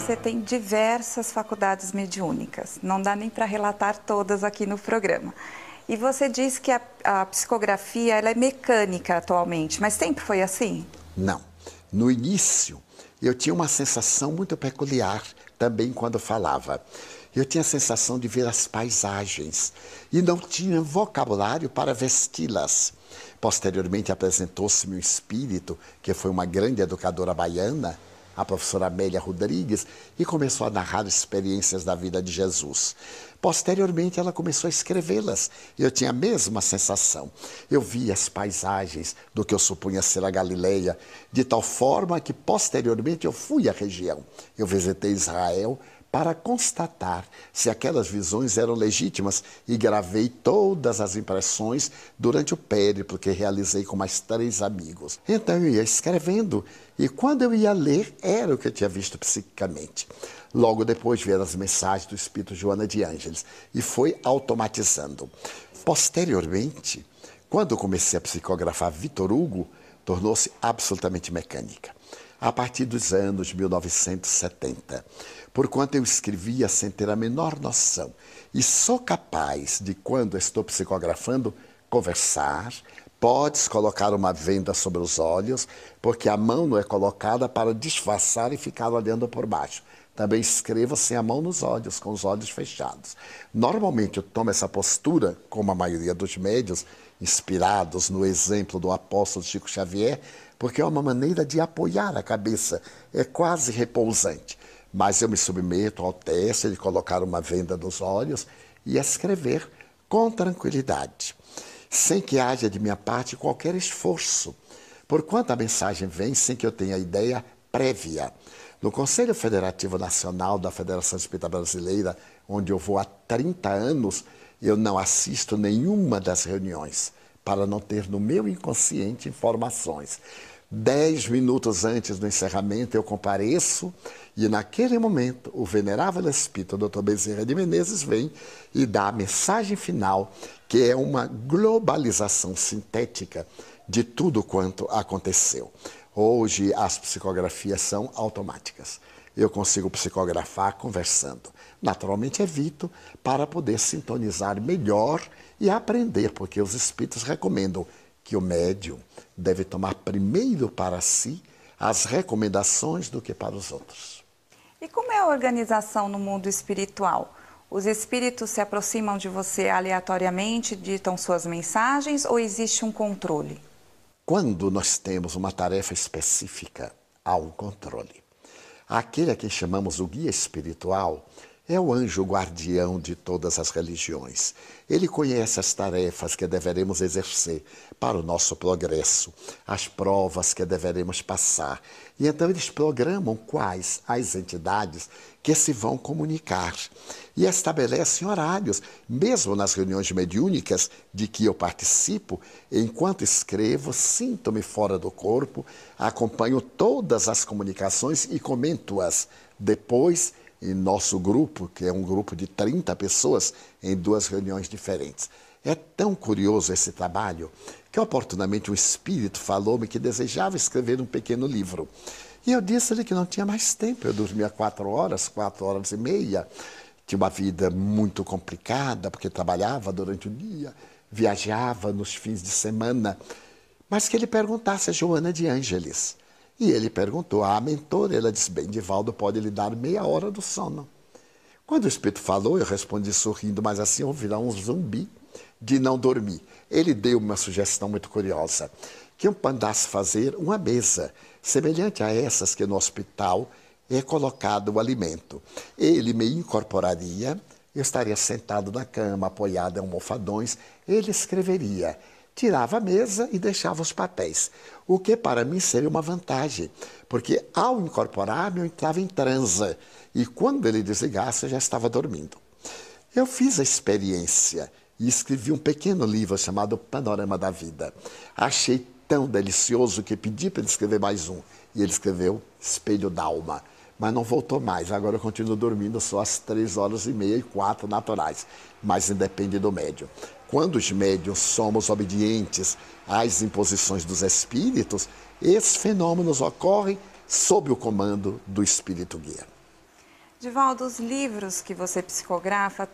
você tem diversas faculdades mediúnicas. Não dá nem para relatar todas aqui no programa. E você diz que a psicografia ela é mecânica atualmente, mas sempre foi assim? Não. No início, eu tinha uma sensação muito peculiar também quando falava. Eu tinha a sensação de ver as paisagens e não tinha vocabulário para vesti-las. Posteriormente apresentou-se-me um espírito, que foi uma grande educadora baiana, a professora Amélia Rodrigues, e começou a narrar experiências da vida de Jesus. Posteriormente, ela começou a escrevê-las. Eu tinha a mesma sensação. Eu via as paisagens do que eu supunha ser a Galileia, de tal forma que, posteriormente, eu fui à região. Eu visitei Israel para constatar se aquelas visões eram legítimas e gravei todas as impressões durante o périplo que realizei com mais 3 amigos. Então eu ia escrevendo e quando eu ia ler era o que eu tinha visto psiquicamente. Logo depois vieram as mensagens do Espírito Joana de Ângeles e foi automatizando. Posteriormente, quando eu comecei a psicografar Vitor Hugo, tornou-se absolutamente mecânica. A partir dos anos 1970, porquanto eu escrevia sem ter a menor noção e sou capaz de, quando estou psicografando, conversar, podes colocar uma venda sobre os olhos, porque a mão não é colocada para disfarçar e ficar olhando por baixo. Também escrevo sem a mão nos olhos, com os olhos fechados. Normalmente eu tomo essa postura, como a maioria dos médiuns, inspirados no exemplo do apóstolo Chico Xavier, porque é uma maneira de apoiar a cabeça, é quase repousante. Mas eu me submeto ao teste de colocar uma venda nos olhos e escrever com tranquilidade, sem que haja de minha parte qualquer esforço, porquanto a mensagem vem sem que eu tenha ideia prévia. No Conselho Federativo Nacional da Federação Espírita Brasileira, onde eu vou há 30 anos, eu não assisto nenhuma das reuniões, para não ter no meu inconsciente informações. 10 minutos antes do encerramento eu compareço e naquele momento o venerável Espírito Dr. Bezerra de Menezes vem e dá a mensagem final, que é uma globalização sintética de tudo quanto aconteceu. Hoje as psicografias são automáticas. Eu consigo psicografar conversando. Naturalmente evito para poder sintonizar melhor e aprender, porque os espíritos recomendam que o médium deve tomar primeiro para si as recomendações do que para os outros. E como é a organização no mundo espiritual? Os espíritos se aproximam de você aleatoriamente, ditam suas mensagens ou existe um controle? Quando nós temos uma tarefa específica, há um controle. Aquele a quem chamamos o guia espiritual é o anjo guardião de todas as religiões. Ele conhece as tarefas que deveremos exercer para o nosso progresso, as provas que deveremos passar. E então eles programam quais as entidades que se vão comunicar. E estabelecem horários, mesmo nas reuniões mediúnicas de que eu participo, enquanto escrevo, sinto-me fora do corpo, acompanho todas as comunicações e comento-as. Depois, em nosso grupo, que é um grupo de 30 pessoas, em 2 reuniões diferentes. É tão curioso esse trabalho que oportunamente um espírito falou-me que desejava escrever um pequeno livro. E eu disse-lhe que não tinha mais tempo. Eu dormia 4 horas e meia. Tinha uma vida muito complicada, porque trabalhava durante o dia, viajava nos fins de semana. Mas que ele perguntasse a Joana de Ângeles. E ele perguntou à mentora, ela disse, bem, Divaldo pode lhe dar meia hora do sono. Quando o espírito falou, eu respondi sorrindo, mas assim eu vou virar um zumbi de não dormir. Ele deu uma sugestão muito curiosa, que eu mandasse fazer uma mesa, semelhante a essas que no hospital é colocado o alimento. Ele me incorporaria, eu estaria sentado na cama, apoiado em almofadões, ele escreveria. Tirava a mesa e deixava os papéis, o que para mim seria uma vantagem, porque ao incorporar-me eu entrava em transe e quando ele desligasse eu já estava dormindo. Eu fiz a experiência e escrevi um pequeno livro chamado Panorama da Vida. Achei tão delicioso que pedi para ele escrever mais um e ele escreveu Espelho d'Alma. Mas não voltou mais, agora eu continuo dormindo só às 3 horas e meia e 4 naturais, mas independe do médium. Quando os médiuns somos obedientes às imposições dos espíritos, esses fenômenos ocorrem sob o comando do espírito guia. Divaldo, os livros que você psicografa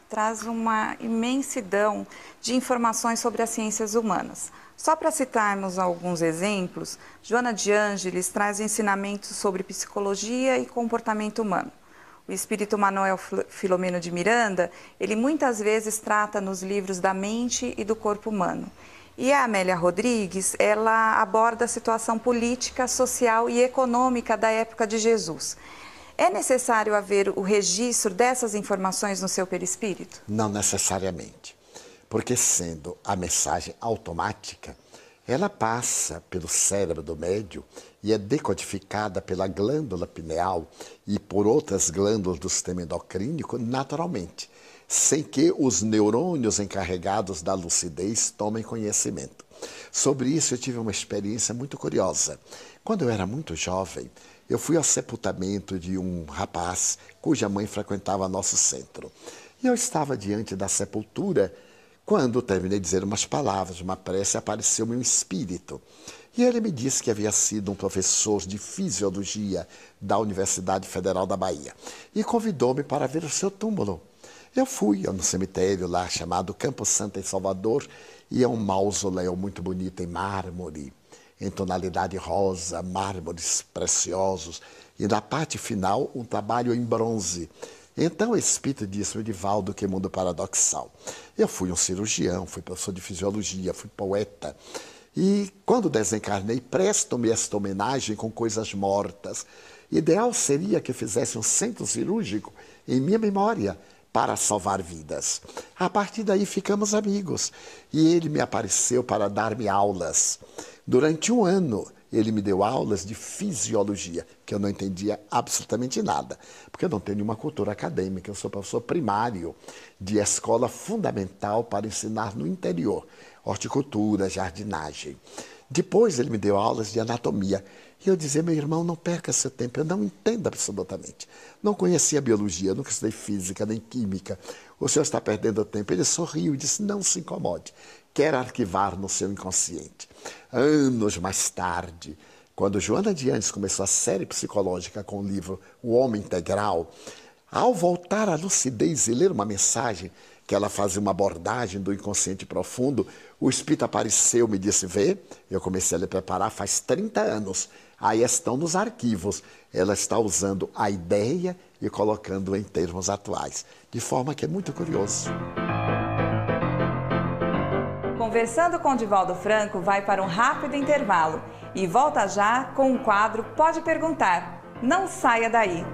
traz uma imensidão de informações sobre as ciências humanas. Só para citarmos alguns exemplos, Joana de Ângeles traz ensinamentos sobre psicologia e comportamento humano. O espírito Manuel Filomeno de Miranda, ele muitas vezes trata nos livros da mente e do corpo humano. E a Amélia Rodrigues, ela aborda a situação política, social e econômica da época de Jesus. É necessário haver o registro dessas informações no seu perispírito? Não necessariamente, porque sendo a mensagem automática, ela passa pelo cérebro do médium e é decodificada pela glândula pineal e por outras glândulas do sistema endocrínico naturalmente, sem que os neurônios encarregados da lucidez tomem conhecimento. Sobre isso eu tive uma experiência muito curiosa. Quando eu era muito jovem, eu fui ao sepultamento de um rapaz cuja mãe frequentava nosso centro. E eu estava diante da sepultura quando terminei de dizer umas palavras, uma prece, apareceu-me um espírito. E ele me disse que havia sido um professor de fisiologia da Universidade Federal da Bahia e convidou-me para ver o seu túmulo. Eu fui no cemitério lá chamado Campo Santo em Salvador e é um mausoléu muito bonito em mármore, em tonalidade rosa, mármores preciosos e na parte final um trabalho em bronze. Então o espírito disse-me, Divaldo, que mundo paradoxal. Eu fui um cirurgião, fui professor de fisiologia, fui poeta. E quando desencarnei, presto-me esta homenagem com coisas mortas. Ideal seria que fizesse um centro cirúrgico em minha memória para salvar vidas. A partir daí ficamos amigos e ele me apareceu para dar-me aulas. Durante um ano, ele me deu aulas de fisiologia, que eu não entendia absolutamente nada, porque eu não tenho nenhuma cultura acadêmica, eu sou professor primário de escola fundamental para ensinar no interior, horticultura, jardinagem. Depois ele me deu aulas de anatomia, e eu dizia, meu irmão, não perca seu tempo, eu não entendo absolutamente. Não conhecia biologia, nunca estudei física nem química, o senhor está perdendo tempo. Ele sorriu e disse, não se incomode, quer arquivar no seu inconsciente. Anos mais tarde, quando Joana de Ângeles começou a série psicológica com o livro O Homem Integral, ao voltar à lucidez e ler uma mensagem que ela fazia uma abordagem do inconsciente profundo, o espírito apareceu, me disse, vê, eu comecei a lhe preparar faz 30 anos, aí estão nos arquivos, ela está usando a ideia e colocando em termos atuais, de forma que é muito curioso. Conversando com Divaldo Franco vai para um rápido intervalo e volta já com o quadro Pode Perguntar. Não saia daí!